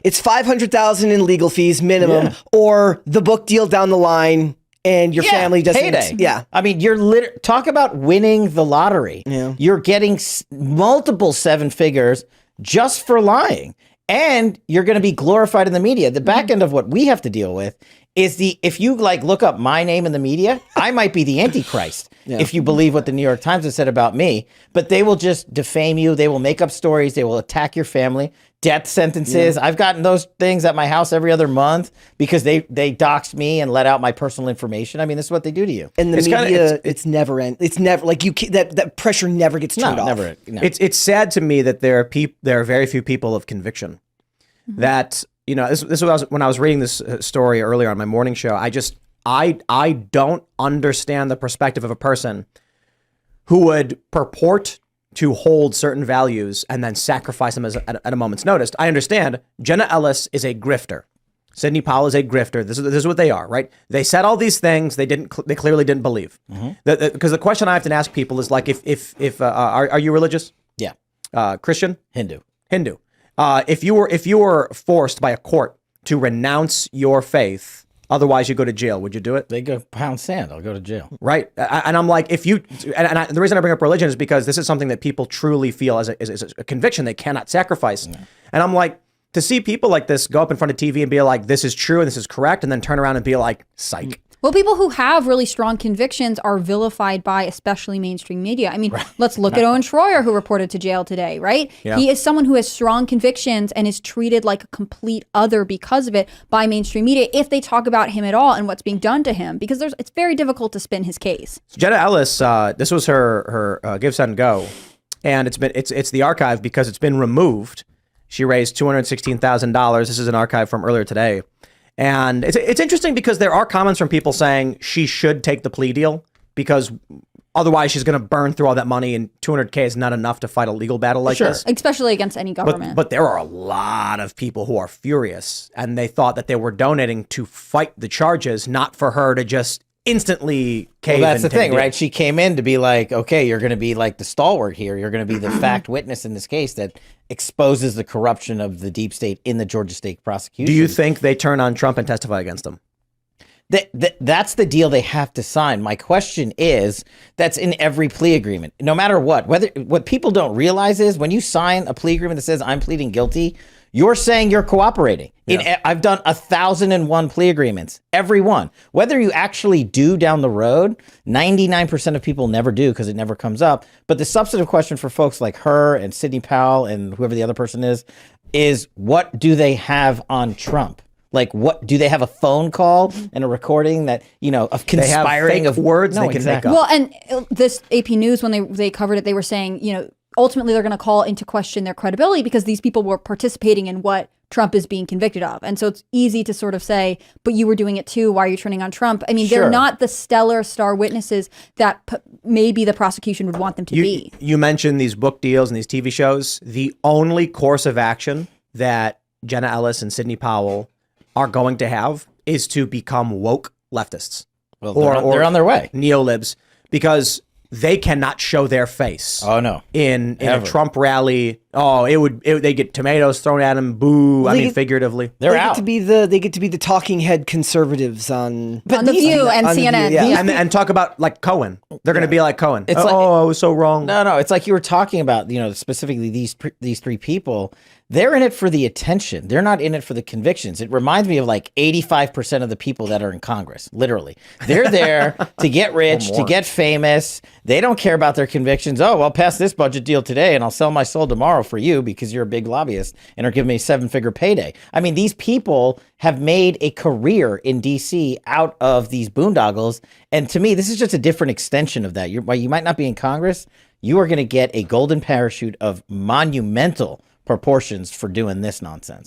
It's $500,000 in legal fees minimum, or the book deal down the line, and your family doesn't. Payday. Yeah, I mean, talk about winning the lottery. Yeah. You're getting multiple seven figures just for lying, and you're going to be glorified in the media. The back end of what we have to deal with is if you look up my name in the media, I might be the Antichrist if you believe what the New York Times has said about me. But they will just defame you. They will make up stories. They will attack your family. Death sentences. I've gotten those things at my house every other month because they doxed me and let out my personal information. I mean, this is what they do to you. And the media, it's never end. It's never like that pressure never gets turned off. Never. It's sad to me that there are very few people of conviction that. This was when I was reading this story earlier on my morning show. I don't understand the perspective of a person who would purport to hold certain values and then sacrifice them at a moment's notice. I understand Jenna Ellis is a grifter. Sidney Powell is a grifter. This is what they are, right? They said all these things they clearly didn't believe. Because the question I have to ask people is like, are you religious? Yeah. Christian? Hindu. If you were forced by a court to renounce your faith, otherwise you go to jail, would you do it? They go pound sand. I'll go to jail. Right. And I'm like, the reason I bring up religion is because this is something that people truly feel as a conviction they cannot sacrifice. Yeah. And I'm like, to see people like this go up in front of TV and be like, this is true and this is correct, and then turn around and be like, psych. Well, people who have really strong convictions are vilified by especially mainstream media. I mean, let's look at Owen Troyer, who reported to jail today, right? Yeah. He is someone who has strong convictions and is treated like a complete other because of it by mainstream media if they talk about him at all and what's being done to him, because it's very difficult to spin his case. So Jenna Ellis, this was her Give, Send, Go, and it's the archive because it's been removed. She raised $216,000. This is an archive from earlier today. And it's interesting because there are comments from people saying she should take the plea deal because otherwise she's going to burn through all that money, and $200K is not enough to fight a legal battle like this. Especially against any government. But there are a lot of people who are furious, and they thought that they were donating to fight the charges, not for her to just instantly cave. Well, that's the thing, right? She came in to be like, okay, you're going to be like the stalwart here. You're going to be the fact witness in this case that exposes the corruption of the deep state in the Georgia state prosecution. Do you think they turn on Trump and testify against him? That's the deal they have to sign. My question is, that's in every plea agreement, no matter what. What people don't realize is when you sign a plea agreement that says I'm pleading guilty, you're saying you're cooperating. Yeah. I've done 1,001 plea agreements, every one. Whether you actually do down the road, 99% of people never do because it never comes up. But the substantive question for folks like her and Sidney Powell and whoever the other person is what do they have on Trump? Like, what do they have a phone call and a recording that, of conspiring of words they can make up? Well, and this AP News, when they covered it, they were saying, ultimately they're going to call into question their credibility because these people were participating in what Trump is being convicted of. And so it's easy to sort of say, but you were doing it too. Why are you turning on Trump? I mean, they're not the stellar star witnesses that maybe the prosecution would want them to be. You mentioned these book deals and these TV shows. The only course of action that Jenna Ellis and Sidney Powell are going to have is to become woke leftists. Well, they're on their way. Neolibs, because they cannot show their face. Oh no! In a Trump rally, they get tomatoes thrown at them. Boo! Well, I mean, figuratively, they get to be the talking head conservatives on The View and CNN, and talk about like Cohen. They're going to be like Cohen. It's I was so wrong. No, it's like you were talking about. Specifically these three people. They're in it for the attention. They're not in it for the convictions. It reminds me of like 85% of the people that are in Congress, literally. They're there to get rich, to get famous. They don't care about their convictions. Oh, I'll pass this budget deal today and I'll sell my soul tomorrow for you because you're a big lobbyist and are giving me a 7-figure payday. I mean, these people have made a career in D.C. out of these boondoggles. And to me, this is just a different extension of that. While you might not be in Congress, you are going to get a golden parachute of monumental proportions for doing this nonsense.